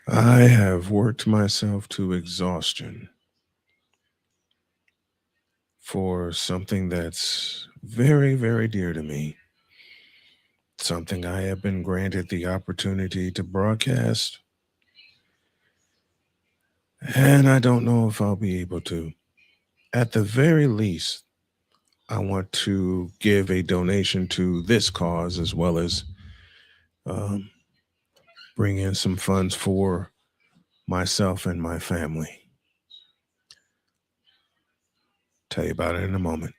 I have worked myself to exhaustion for something that's very, very dear to me, something I have been granted the opportunity to broadcast, and I don't know if I'll be able to. At the very least, I want to give a donation to this cause as well as um, bring in some funds for myself and my family. Tell you about it in a moment.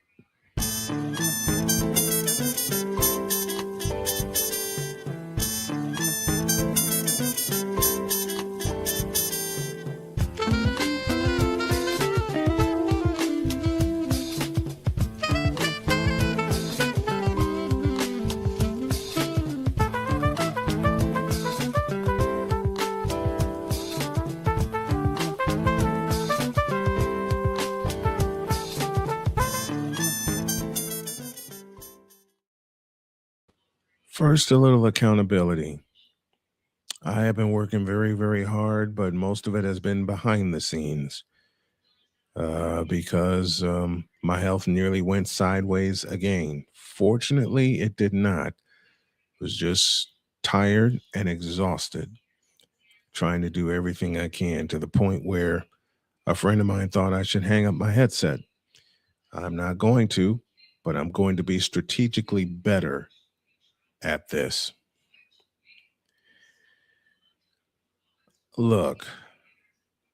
First, a little accountability. I have been working very, very hard, but most of it has been behind the scenes because my health nearly went sideways again. Fortunately, it did not. Was just tired and exhausted, trying to do everything I can to the point where a friend of mine thought I should hang up my headset. I'm not going to, but I'm going to be strategically better at this. Look,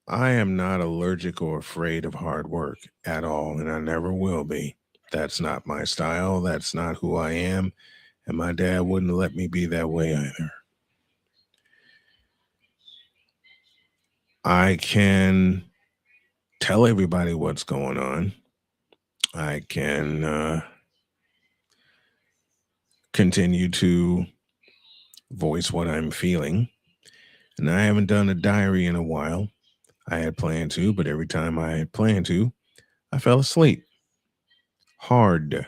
I am not allergic or afraid of hard work at all, and I never will be. That's not my style. That's not who I am. And my dad wouldn't let me be that way either. I can tell everybody what's going on. I can continue to voice what I'm feeling. And I haven't done a diary in a while. I had planned to, but every time I had planned to, I fell asleep. Hard.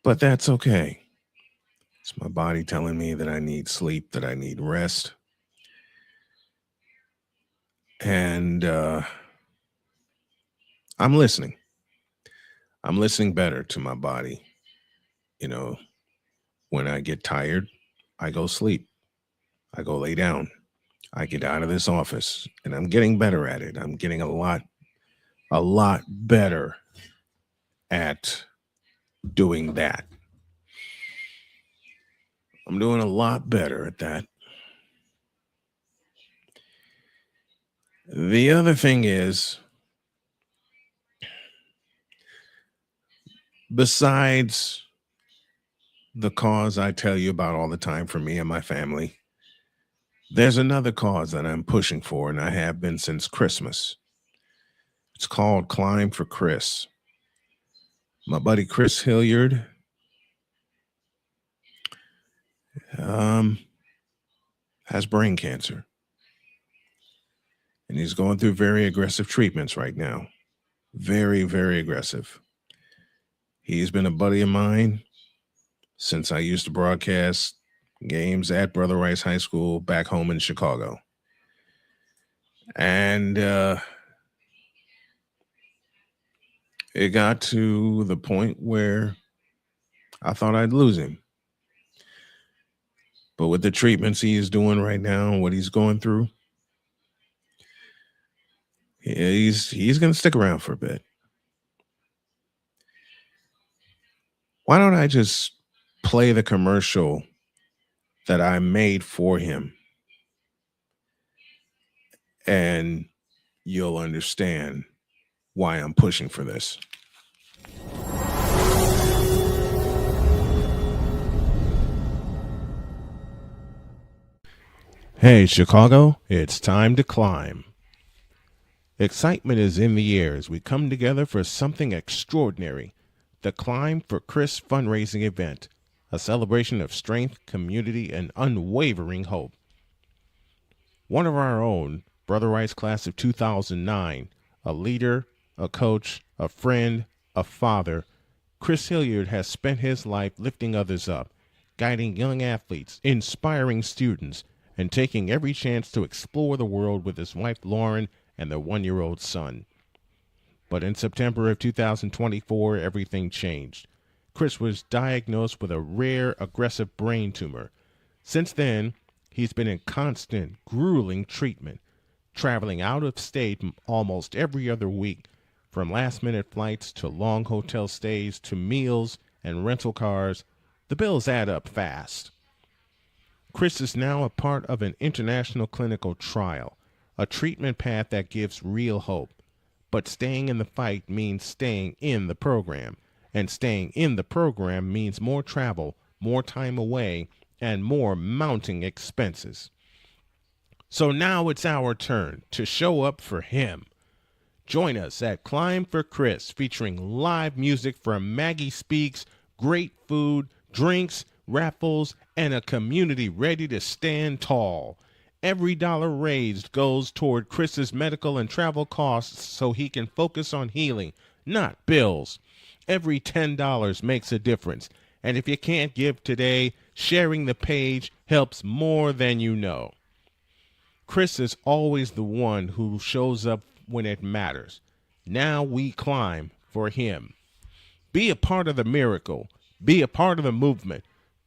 But that's okay. It's my body telling me that I need sleep, that I need rest. And I'm listening. I'm listening better to my body. You know, when I get tired, I go sleep. I go lay down. I get out of this office and I'm getting better at it. I'm getting a lot better at doing that. I'm doing a lot better at that. The other thing is, besides the cause I tell you about all the time for me and my family, there's another cause that I'm pushing for, and I have been since Christmas. It's called Climb for Chris. My buddy Chris Hilliard um, has brain cancer, and he's going through very aggressive treatments right now. Very, very aggressive. He's been a buddy of mine since I used to broadcast games at Brother Rice High School back home in Chicago. And it got to the point where I thought I'd lose him. But with the treatments he is doing right now, what he's going through, he's going to stick around for a bit. Why don't I just play the commercial that I made for him, and you'll understand why I'm pushing for this. Hey, Chicago, it's time to climb. Excitement is in the air as we come together for something extraordinary, the Climb for Chris fundraising event, a celebration of strength, community, and unwavering hope. One of our own, Brother Rice class of 2009, a leader, a coach, a friend, a father, Chris Hilliard has spent his life lifting others up, guiding young athletes, inspiring students, and taking every chance to explore the world with his wife Lauren and their 1 year old son. But in September of 2024, everything changed. Chris was diagnosed with a rare aggressive brain tumor. Since then, he's been in constant, grueling treatment, traveling out of state almost every other week, from last minute flights to long hotel stays to meals and rental cars. The bills add up fast. Chris is now a part of an international clinical trial, a treatment path that gives real hope. But staying in the fight means staying in the program. And staying in the program means more travel, more time away, and more mounting expenses. So now it's our turn to show up for him. Join us at Climb for Chris, featuring live music from Maggie Speaks, great food, drinks, raffles, and a community ready to stand tall. Every dollar raised goes toward Chris's medical and travel costs so he can focus on healing, not bills. Every $10 makes a difference. And if you can't give today, sharing the page helps more than you know. Chris is always the one who shows up when it matters. Now we climb for him. Be a part of the miracle. Be a part of the movement.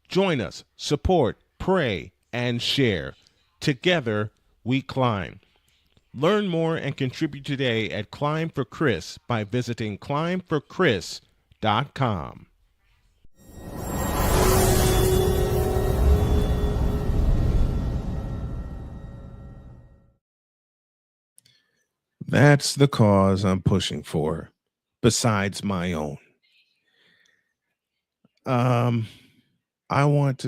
Join us, support, pray, and share. Together, we climb. Learn more and contribute today at Climb for Chris by visiting climbforchris.com. That's the cause I'm pushing for, besides my own. Um, I want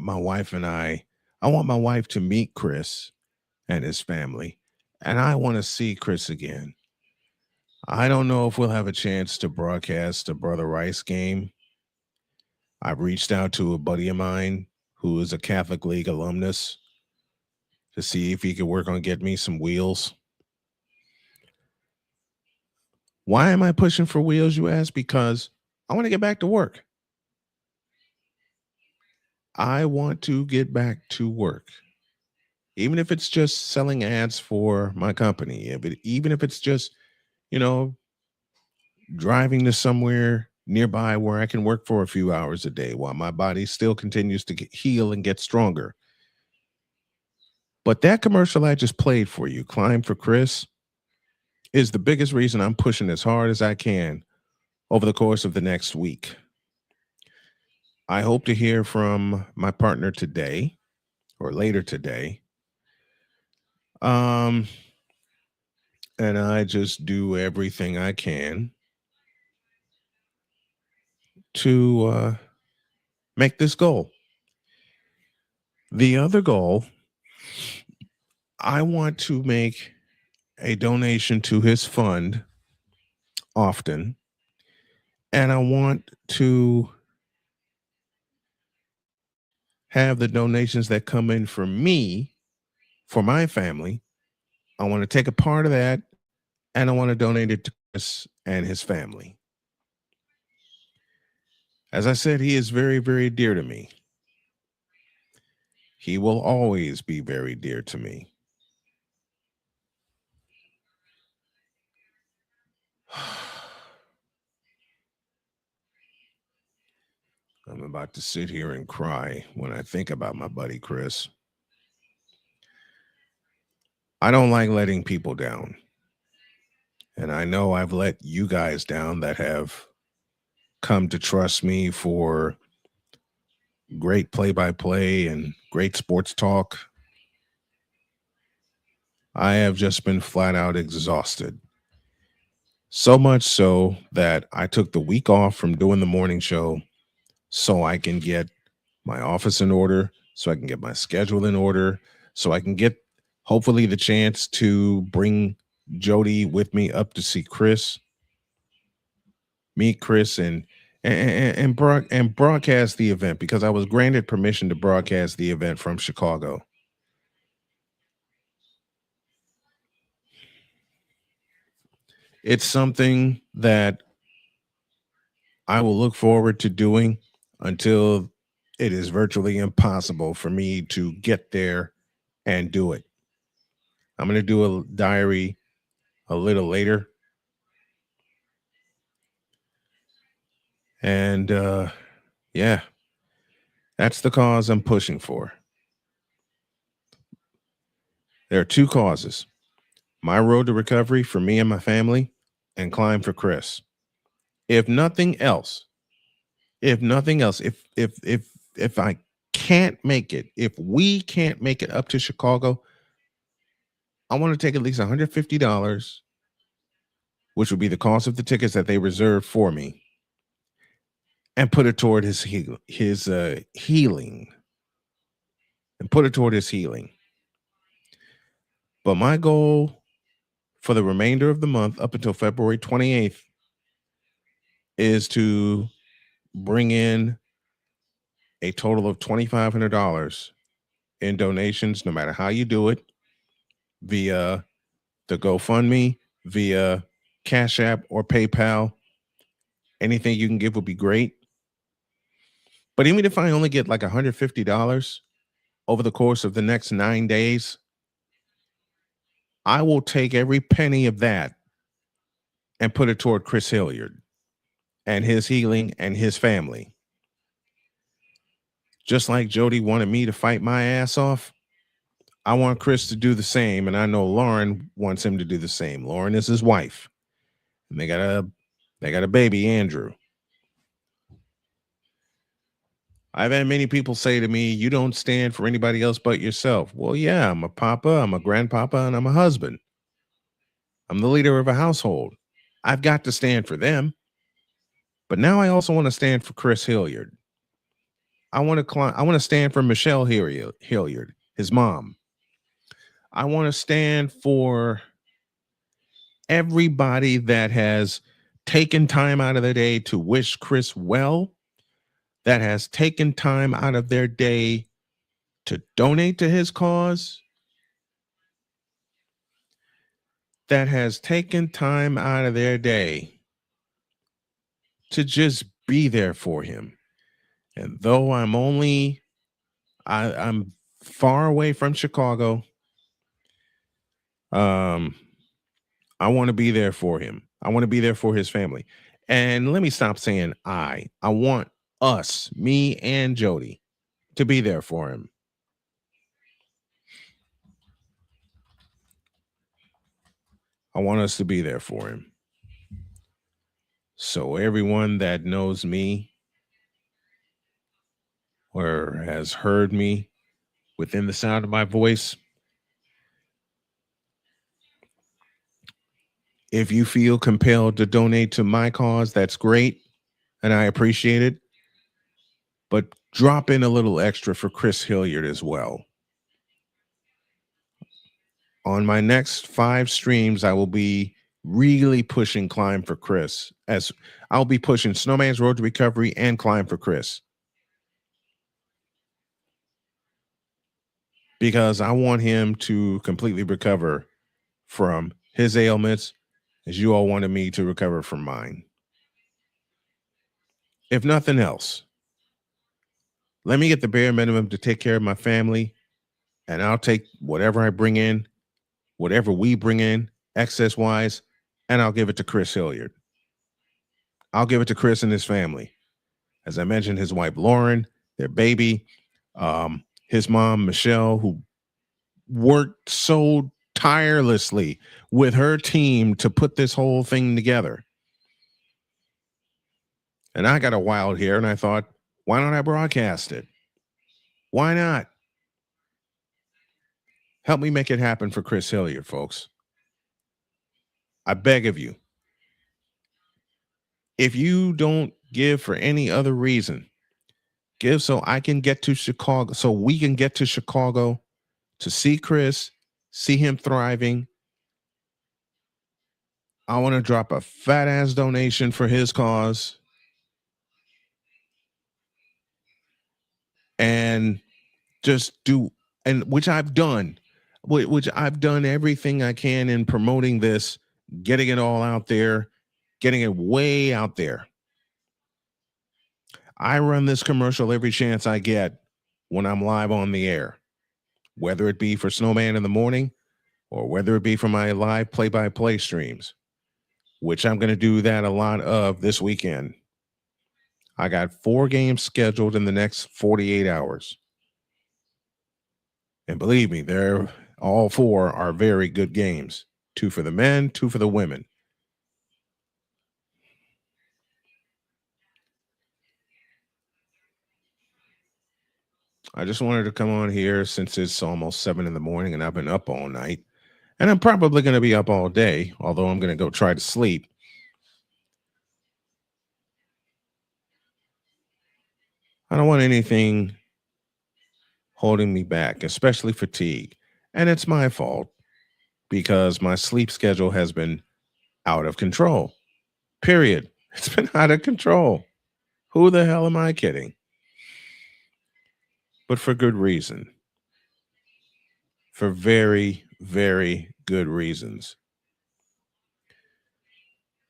my wife and I want my wife to meet Chris and his family, and I want to see Chris again. I don't know if we'll have a chance to broadcast a Brother Rice game. I've reached out to a buddy of mine who is a Catholic League alumnus to see if he could work on getting me some wheels. Why am I pushing for wheels, you ask? Because I want to get back to work. I want to get back to work. Even if it's just selling ads for my company, even if it's just, you know, driving to somewhere nearby where I can work for a few hours a day while my body still continues to heal and get stronger. But that commercial I just played for you, Climb for Chris, is the biggest reason I'm pushing as hard as I can over the course of the next week. I hope to hear from my partner today or later today. And I just do everything I can to make this goal. The other goal, I want to make a donation to his fund often, and I want to have the donations that come in for me, for my family. I want to take a part of that and I want to donate it to Chris and his family. As I said, he is very, very dear to me. He will always be very dear to me. I'm about to sit here and cry when I think about my buddy Chris. I don't like letting people down. And I know I've let you guys down that have come to trust me for great play by play and great sports talk. I have just been flat out exhausted. So much so that I took the week off from doing the morning show so I can get my office in order, so I can get my schedule in order, so I can get hopefully the chance to bring Jody with me up to see Chris, meet Chris, and broadcast the event because I was granted permission to broadcast the event from Chicago. It's something that I will look forward to doing until it is virtually impossible for me to get there and do it. I'm going to do a diary a little later. And yeah, that's the cause I'm pushing for. There are two causes: my road to recovery for me and my family, and climb for Chris. If nothing else, if I can't make it, if we can't make it up to Chicago, I want to take at least $150, which would be the cost of the tickets that they reserved for me, and put it toward his healing. And put it toward his healing. But my goal for the remainder of the month, up until February 28th, is to bring in a total of $2,500 in donations, no matter how you do it, via the GoFundMe, via Cash App or PayPal. Anything you can give would be great. But even if I only get like $150 over the course of the next 9 days, I will take every penny of that and put it toward Chris Hilliard and his healing and his family. Just like Jody wanted me to fight my ass off, I want Chris to do the same, and I know Lauren wants him to do the same. Lauren is his wife, and they got a baby, Andrew. I've had many people say to me, "You don't stand for anybody else but yourself." Well, yeah, I'm a papa, I'm a grandpapa, and I'm a husband. I'm the leader of a household. I've got to stand for them. But now I also want to stand for Chris Hilliard. I want to stand for Michelle Hilliard, his mom. I want to stand for everybody that has taken time out of their day to wish Chris well, that has taken time out of their day to donate to his cause, that has taken time out of their day to just be there for him. And though I'm far away from Chicago, I want to be there for him. I want to be there for his family. And let me stop saying I want us, me and Jody, to be there for him. I want us to be there for him. So everyone that knows me or has heard me within the sound of my voice, if you feel compelled to donate to my cause, that's great, and I appreciate it. But drop in a little extra for Chris Hilliard as well. On my next 5 streams, I will be really pushing Climb for Chris, as I'll be pushing Snowman's Road to Recovery and Climb for Chris, because I want him to completely recover from his ailments, as you all wanted me to recover from mine. If nothing else, let me get the bare minimum to take care of my family, and I'll take whatever I bring in, whatever we bring in, excess wise, and I'll give it to Chris Hilliard. I'll give it to Chris and his family. As I mentioned, his wife, Lauren, their baby, his mom, Michelle, who worked so tirelessly with her team to put this whole thing together. And I got a wild here, and I thought, why don't I broadcast it? Why not? Help me make it happen for Chris Hilliard, folks. I beg of you. If you don't give for any other reason, give so I can get to Chicago, so we can get to Chicago to see Chris, see him thriving. I want to drop a fat ass donation for his cause. And just do, and which I've done everything I can in promoting this, getting it all out there, getting it way out there. I run this commercial every chance I get when I'm live on the air, whether it be for Snowman in the morning or whether it be for my live play by play streams, which I'm going to do that a lot of this weekend. I got 4 games scheduled in the next 48 hours. And believe me, they're all 4 are very good games. 2 for the men, 2 for the women. I just wanted to come on here since it's almost 7 in the morning and I've been up all night. And I'm probably going to be up all day, although I'm going to go try to sleep. I don't want anything holding me back, especially fatigue. And it's my fault because my sleep schedule has been out of control. Period. It's been out of control. Who the hell am I kidding? But for good reason. For very, very good reasons.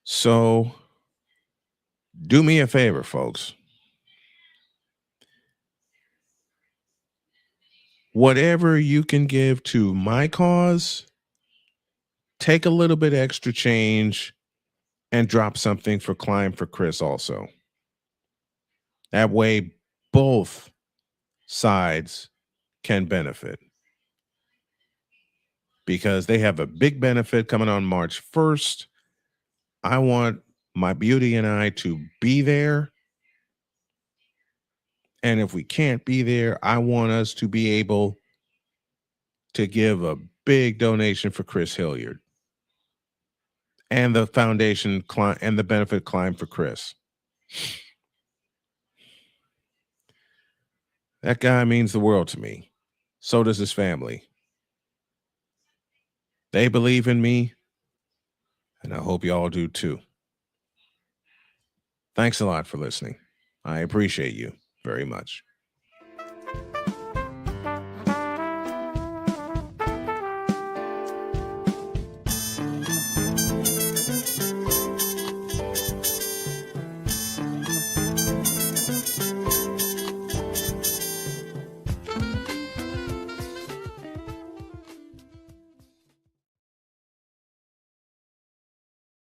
So do me a favor, folks. Whatever you can give to my cause, take a little bit extra change and drop something for Climb for Chris also. That way, both sides can benefit because they have a big benefit coming on March 1st. I want my beauty and I to be there. And if we can't be there, I want us to be able to give a big donation for Chris Hilliard and the foundation and the benefit Climb for Chris. That guy means the world to me. So does his family. They believe in me, and I hope y'all do too. Thanks a lot for listening. I appreciate you very much.